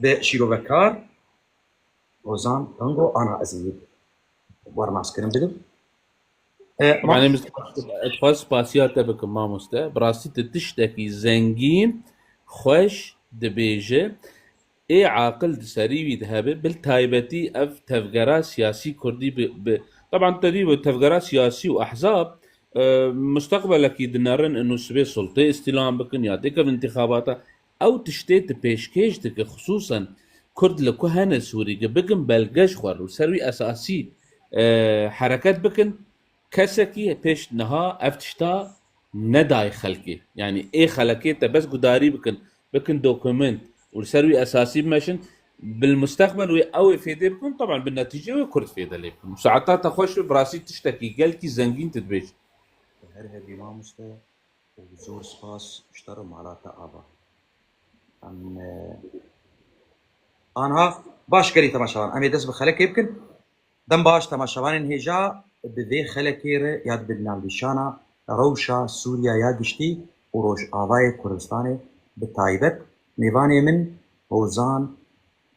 بشيروفكار وزان تانجو أنا أزيد ورماس كريم بدم طبعا هي اتخاص باسيات بكم ما مستا براسي تشتكي زنجين خوش دبيجه اي عاقل دسريوي ذهبه بالتايبتي اف تفجرات سياسي كردي طبعا تدريب تفجرات سياسي واحزاب مستقبل اكيد نارن انه سبي سلطه استلام بكن يعطيك في انتخابات او تشتيت بيشكيشتك خصوصا كرد لكهنة سوري بكن بلقش خور وسروي اساسي حركات بكن كسكي بيش نها افتشتا نداي خلقي يعني ايه خلقيته بس قداري بكن دوكيمنت والسروي اساسي ماشن بالمستقبل او يفيد بكم طبعا بالنتيجه ويكرد فيدا لكم ساعتها تخش براسي تشتكي قالكي زنقين تدبيش هرها بما مستا وزور سباس اشتروا مالاتا آبا أم أنا باش كري تماشوان أمي دس بخلك يمكن دم باش تماشوان هجا بذي خلكير ياد بدنا بيشانا روشا سوريا يا گشتي وروش آواي كردستاني بتايبت نيفاني من هوزان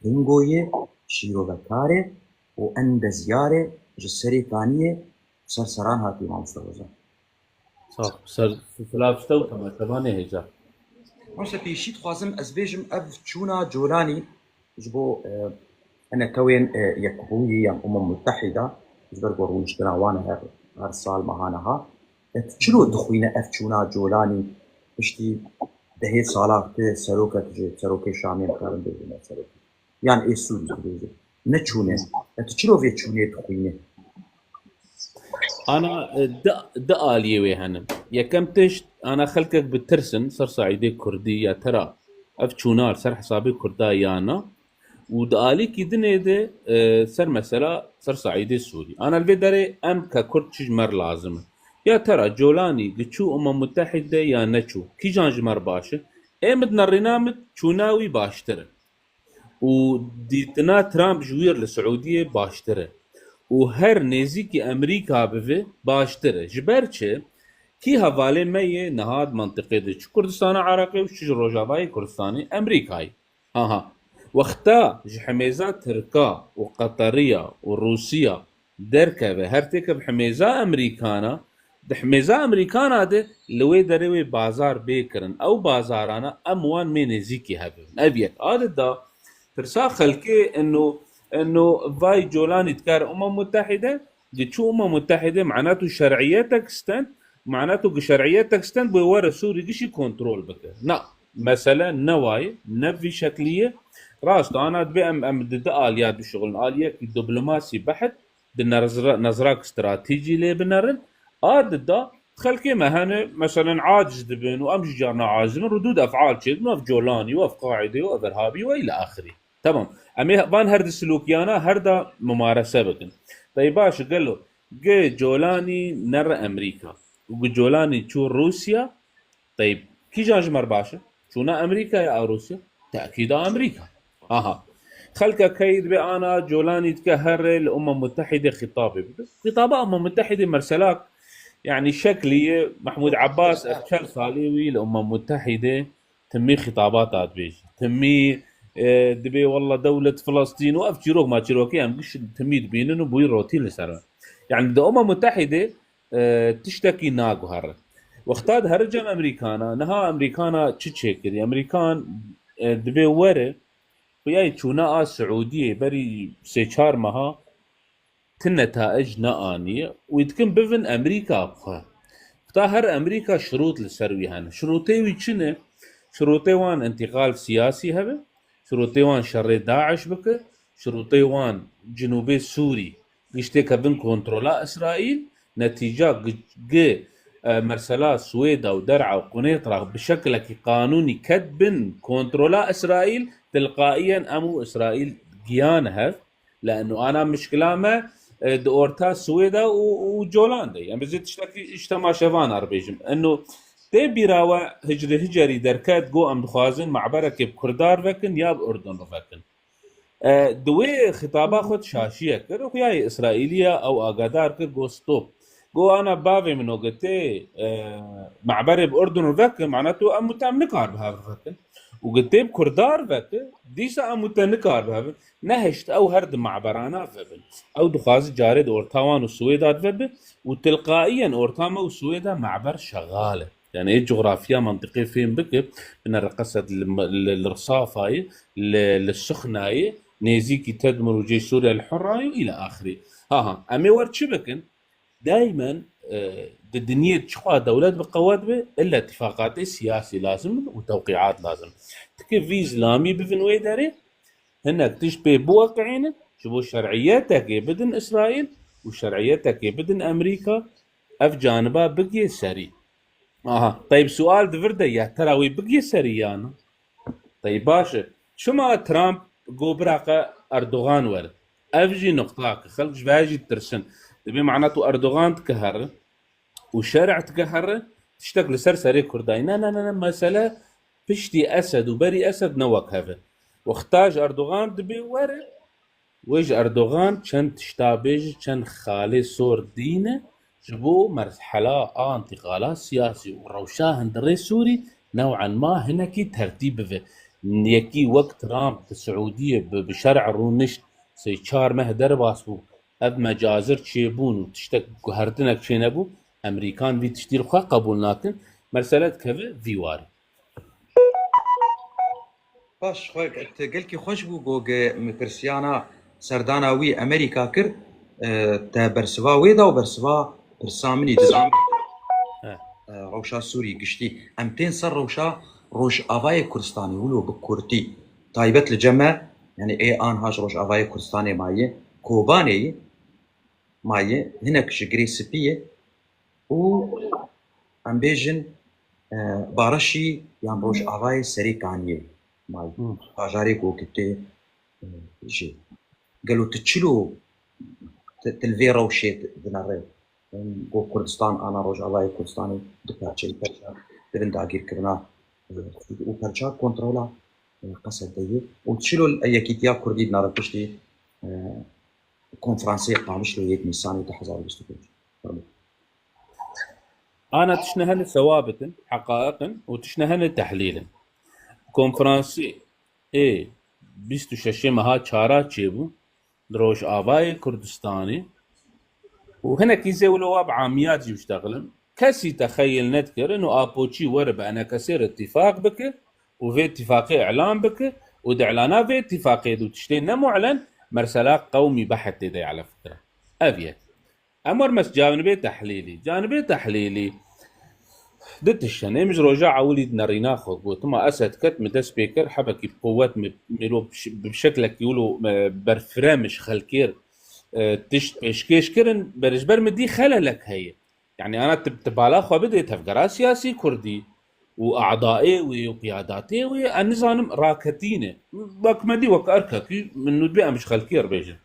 هنگوية شيروبكاري واندزياري جسري كانية سرسران هاتي ما مستوزان صح سر فلافشتو تما تباني هجا ماشا في شي تخوازم أزبيجم أف تشونا جولاني جبو أنا كوين يكبوي يم متحدة جبر قرو مشكلة وانا هر سال مهانها تشلو دخوينة أف تشونا جولاني بشتي دهيت سالات سروكة تجي سروكة شامي مكارن بيجي سروكة يعني إيه سوري بيجي نتشونه تشلو في تشونه دخوينة انا دا اليه ويهنم يا كم تشت انا خلقك بترسن صر صعيدي كردي يا ترى افتشونار سر حسابي كردا يانا ودالي كي دنيده سر مثلا سر صعيدي السوري انا الفيدري ام ككرد مر لازم يا ترى جولاني قتشو متحده يا نتشو كي جانجمر باشه امد نرينامد شوناوي باشتره وديتنا ترامب جوير للسعوديه باشتره وهر نزيكي امريكا بفي باشتره جبرچه كي هفالي مي نهاد منطقي دي كردستان عراقي وش روجافاي كردستاني امريكاي اها وقتا جحميزة تركا وقطرية وروسيا دركبة هرتك بحميزة امريكانا دحميزة امريكانا ده لوي دروي بازار بيكرن او بازارانا اموان من نزيكي هبن ابيك هذا دا ترسا خلكي انه فاي جولان تكار متحده دي شو متحده معناته شرعيتك ستند معناته شرعيتك ستند بورا سوري قشي كنترول بك لا مثلا نواي نفي شكليه راست انا دبي ام ضد اليات بالشغل اليه دبلوماسي بحت نظراك استراتيجي لي بنرن ضد خلكي مهنه مثلا عاجز دبن وامشي جارنا عازم ردود افعال شيء وف جولاني وف قاعدي وف ارهابي والى اخره تمام امي بان هرد سلوكيانا هردا ممارسه بكن طيب باش قال له جي جولاني نرى امريكا وجولاني تشو روسيا طيب كي جاجمر باشا شونا امريكا يا روسيا تاكيد امريكا اها خلك كيد بي انا جولاني تكهر الامم المتحده خطابي خطاب امم المتحده مرسلاك يعني شكلي محمود عباس افشل صاليوي الامم المتحده تمي خطابات بيج تمي دبي والله دولة فلسطين وقف جيروك ما جيروكي ام قش تميد بينن وبوي روتي لسرا يعني الامم المتحدة تشتكي ناقو هر واختاد هرجم امريكانا نها امريكانا تشيكري امريكان دبي وره وياي تشونا سعودية بري سيشار مها تنتائج نآنية ويتكن بفن امريكا بخا هر امريكا شروط لسروي هن شروطي ويتشنه شروطي وان انتقال سياسي هبه شروطي وان شر داعش بك شروطي وان جنوبي سوري قشتي كبن كنترولا اسرائيل نتيجة مرسلا سويدا ودرعا وقنيطرة بشكل قانوني كتبن كنترولا اسرائيل تلقائيا امو اسرائيل جيانها لانه انا مشكلة ما دورتا سويدا وجولان دي يعني بزيت تشتكي اجتماع شفان اربيجم انه تي بيراوا هجري دركات جو ام دخوازن معبرك بكردار فكن يا باردن فكن دوي خطابا خود شاشيه كر يا اسرائيليه او اغادار كر جو ستوب جو انا بافي من وقتي معبر باردن فكن معناته ام متامنكار بها فكن وقتيب كردار بك ديسا متنكار بهب نهشت او هرد معبرانا فبن او دخاز جارد اورتاوان والسويدات فب وتلقائيا اورتاما والسويدا معبر شغاله يعني ايه جغرافيا منطقيه فين بك من الرقصة الرصافة للسخناي نيزيكي تدمر جيش سوريا الحرة الى اخره ها امي ورد شبكن دائما الدنيا تشخوا دولات بقوات به الا اتفاقات سياسي لازم وتوقيعات لازم كيف في اسلامي بفنوي داري هناك تشبه بواقعين شبو شرعيتك بدن اسرائيل وشرعيتك بدن امريكا اف جانبها بقي سري طيب سؤال دفرده يا تراوي بقي سريانا طيب باشا شو ما ترامب قوبراقة اردوغان ورد افجي نقطاك خلق باجي ترسن تبي معناته اردوغان تكهر وشارع تكهر تشتغل سرسري كرداي لا مسألة بشتي اسد وبري اسد نوك هذا واختاج اردوغان دبي ورد ويج اردوغان كان تشتابيج كان خالي صور دينه جبو مرحلة انتقالات سياسي وروشاه هندري سوري نوعا ما هناكي ترتيب في يكي وقت رام السعودية بشرع رونشت سي چار مه در باسبو اب مجازر تشيبون وتشتك هردنك تشينبو امريكان في تشتير خوا قبول ناكن مرسلة كفي فيواري باش خويا قالكي خوش بو جوج مترسيانا سردانا وي امريكا كر تا برسوا ويدا وبرسوا برسامني دزام روشا سوري قشتي امتين صار روشا روش افاي كردستاني ولو بكورتي تايبت الجمع يعني اي ان هاش روش افاي كردستاني ماي كوباني ماي هناك شجري سبيه و ام بيجن بارشي يعني روش افاي سري كانيه ماي باجاري كو كتي جي قالوا تتشلو تلفي روشي دناري بو كردستان انا روج الله كردستاني دبارتشي برشا دبن داغير كرنا وبرشا كونترولا قصد دي وتشلو الايكيتيا كردي دنار بشتي كونفرنسي قامش له يك نيسان تحزار بستكوش انا تشنهن ثوابت حقائق وتشنهن تحليل کنفرانسی ای 26 ماه چارا چیبو دروش آوای کردستانی وهنا كيزي ولواب عاميات يشتغلن كسي تخيل نذكر انه ابوتشي ورب انا كسير اتفاق بك وفي اتفاقية اعلان بك ودعلانا في اتفاقية دو تشتين معلن مرسلاق قومي بحث دي على فكرة افيت امر مس جانبي تحليلي دت الشنة مش رجع وليد نرينا خذ وتما اسد كت مدس بيكر حبكي بقوات ميلو بشكلك يقولوا برفرامش خلكير تشت بشكيش كرن برجبر مدي خللك هي يعني انا تبالا خو بدي تفكر سياسي كردي واعضائي وقياداتي والنظام راكتينه وك مدي وك اركك من نبي مش خلكير بيجن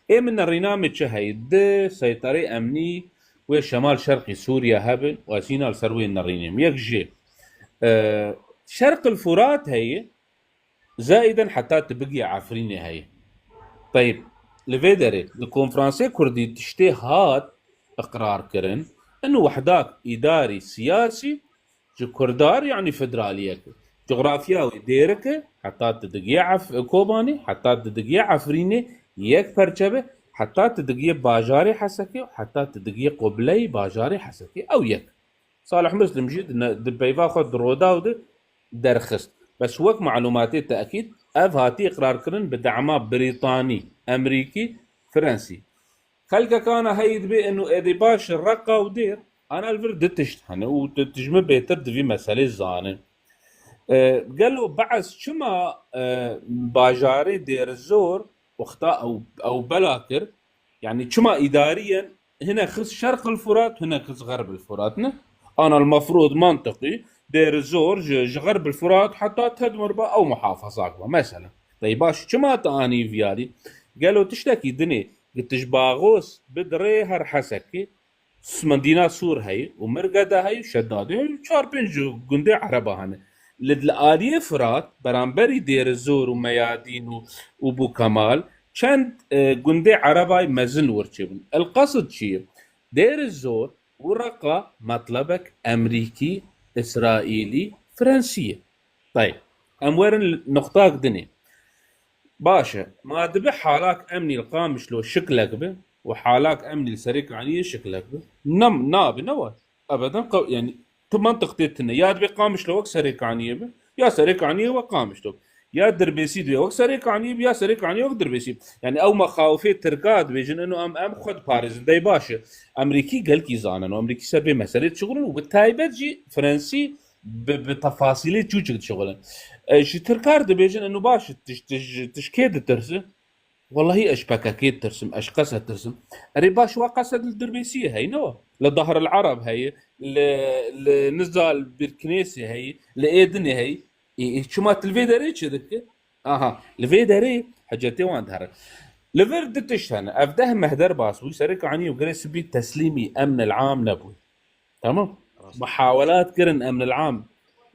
ايه من الرينامج شهيد سيطري امني وشمال شرقي سوريا هبل وسينا لسروي النرينيم يكجي شرق الفرات هي زائدا حتى تبقي عفريني هي طيب لفيدري الكونفرنسي كردي تشتي هات اقرار كرن انه وحداك اداري سياسي جو كردار يعني فدراليه جغرافياوي ديرك حتى تدقي كوباني حتى تدقي عفريني يك فرجبه حتى تدقي باجاري حسكي حتى تدقي قبلي باجاري حسكي او يك صالح مسلم جد دبيفا خد رودا ود درخست بس وك معلوماتي تاكيد اف هاتي اقرار كرن بدعمه بريطاني امريكي فرنسي خلقه كان هيد بي انه اذا باش الرقه ودير انا الفرد تشتحن وتجمع بيتر في مساله زانه قالوا بعد شما باجاري دير الزور واخطاء او بلاكر يعني شما اداريا هنا خص شرق الفرات هنا خص غرب الفرات انا المفروض منطقي دير الزور غرب الفرات حتى تدمر بقى او محافظات مثلا طيب باش شما تاني فيالي قالوا تشتكي دني قلت باغوس بدري هر حسكي مدينة سور هي ومرقدة هي وشداد هي چار پنج گنده عربه هنه للآلية فرات برانبري دير الزور وميادين وبو كمال چند گنده عربه مزن ورچبن القصد شيء دير الزور ورقة مطلبك أمريكي إسرائيلي فرنسية طيب امورن نقطاك دني باشا ما دبي حالاك امني القامش لو شكلك به وحالاك امني السريك عني شكلك به نم نابي نوا ابدا يعني تو منطقتنا يا دبي قامش لو سريك عني به يا سريك عني وقامش لو يا دربيسي دو وك سريك عني يا سريك عني وك دربيسي يعني او ما خاوفي تركاد بيجن انه ام خد باريس داي باشا امريكي قال كي زانن وامريكي سبي مساله شغل وبالتايبت جي فرنسي بتفاصيل تشوجك شغلا شي تركار دبيجن انه باش تشكيد ترسم والله هي اشبكاكيد ترسم اشقسها ترسم اري باش وقصد الدربيسيه هي نو لظهر العرب هي لنزال بالكنيسه هي لايدني هي شو ما الفيدري كذا اها الفيدري حاجتي وان ظهر لفرد تشهن افده مهدر باس ويسرك عني وجريس بي تسليمي امن العام نبوي تمام محاولات كرن امن العام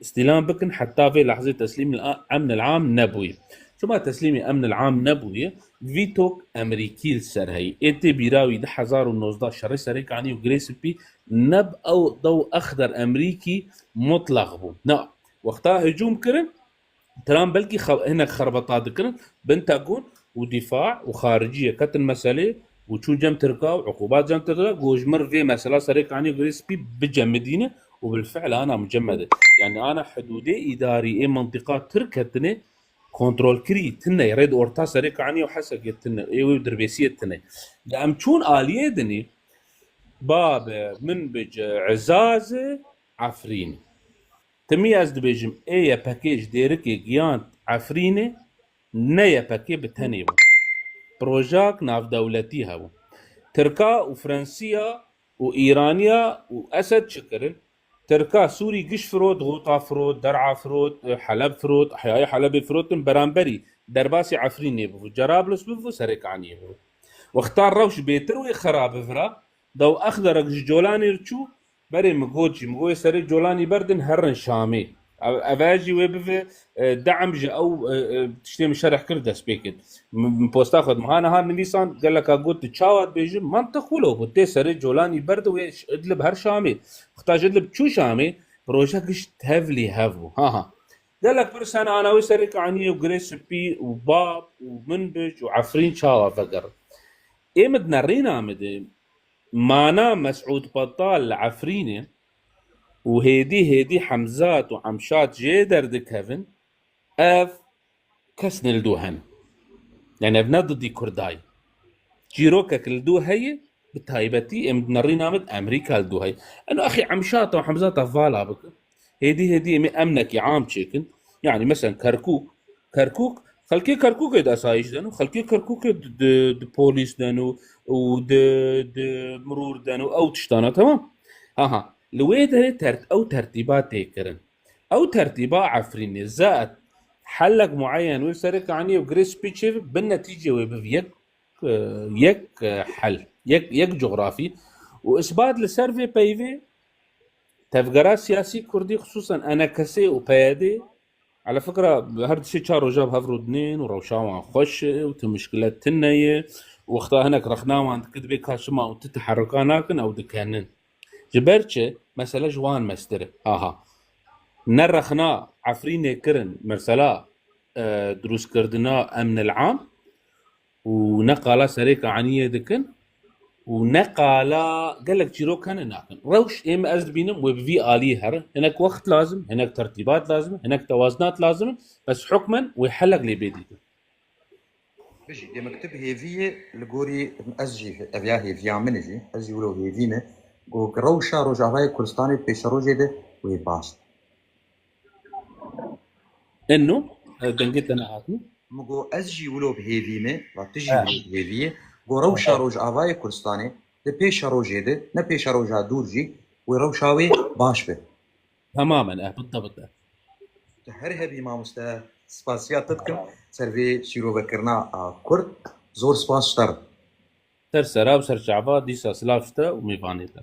استلام بكن حتى في لحظه تسليم الامن العام نبوي شو ما تسليمي امن العام نبوي فيتوك امريكي السر هي انت بيراوي ده 2019 شهر سريك عني وجريس بي نب او ضوء اخضر امريكي مطلق بو نعم وقتها هجوم كرن ترام بلكي هناك خربطات كرن بنتاغون ودفاع وخارجيه كت المساله وشو جم تركا وعقوبات جم تركا وجمر في مساله سريك عني جريس بي بجم مدينه وبالفعل انا مجمده يعني انا حدودي اداري اي منطقات تركتني كنترول كري تنا يريد اورتا سريك عني وحسك يتنا اي ودربيسيه تنا دام شون اليه دني باب من بج عزازه عفريني تميز دبيجم اي باكيج ديركي جيانت عفريني نيا باكي بتهني بروجاك ناف دولتي هاو تركا وفرنسيا وايرانيا واسد شكرن تركا سوري قش فرود غوطا فرود درعا فرود حلب فرود احياء حلب فرود برامبري درباسي عفريني بفو جرابلس بفو سريك عني بفو واختار روش بيتروي خراب فرا دو اخضر جولاني رتشو بري مقوي سري جولاني بردن هرن شامي افاجي ويبف دعم جا او تشتي من شرح كرده سبيكت من بوست اخذ مهانا هان نيسان قال لك اقول تشاوات بيجي منطق ولو بتي سري جولاني برد ويش ادلب هر شامي اختاج ادلب شو شامي بروجكت هيفلي هافو ها قال لك برسان انا وسرك عني وجريس بي وباب ومنبج وعفرين شاوا فقر ايه مدنرينا مد مانا مسعود بطال عفرينه وهيدي حمزات وعمشات جيدر دكهفن اف كسن الدوهن يعني افناد دي كرداي جيروكا كالدو هي بتايبتي ام نرينا مد امريكا الدو هي انه اخي عمشات وحمزات فالا بك هيدي امنك عام تشيكن يعني مثلا كركوك خلكي كركوك دا سايش دانو خلكي كركوك د بوليس دانو ود مرور دانو او تشتانا تمام اها لويدر او ترتيبات تيكرن او ترتيبات عفريني زائد حلق معين ويسرك عني وجريس بيتشيف بالنتيجه ويبيك يك حل يك جغرافي واثبات لسيرفي بيفي تفجرات سياسي كردي خصوصا انا كسي وبيادي على فكره هرد شي شارو جاب هفرو دنين وروشاوان خوش وتمشكلات تنية واختار هناك رخناو عند كتبي كاشما وتتحركاناكن او دكانن جبرتشه مسألة جوان مستر نرخنا عفريني كرن مرسلا دروس كردنا امن العام ونقالا سريكا عنية دكن ونقالا قال لك جيرو كان ناكن روش ام از بينم وبفي الي هر هناك وقت لازم هناك ترتيبات لازم هناك توازنات لازم بس حكما ويحلق لي بيدي بيجي دي مكتب هيفية لغوري ازجي افيا هيفيا منجي ازجي ولو هيفينه جو روشا روجاواي كردستاني بيش روجي ده ويباس انه دنجت انا عاتمي مگو ازجي ولو بهيفينه وتجي ولو بهيفيه جو روشا روجاواي كردستاني ده بيش روجي ده نه بيش روجا دورجي وروشاوي باش به تماما بالضبط هر هبي ما مستا سپاسيات تدكم سرفي شيرو بكرنا كرد زور سپاس شتر سر سراب سر شعبات ديسا سلافشتا وميفانيتا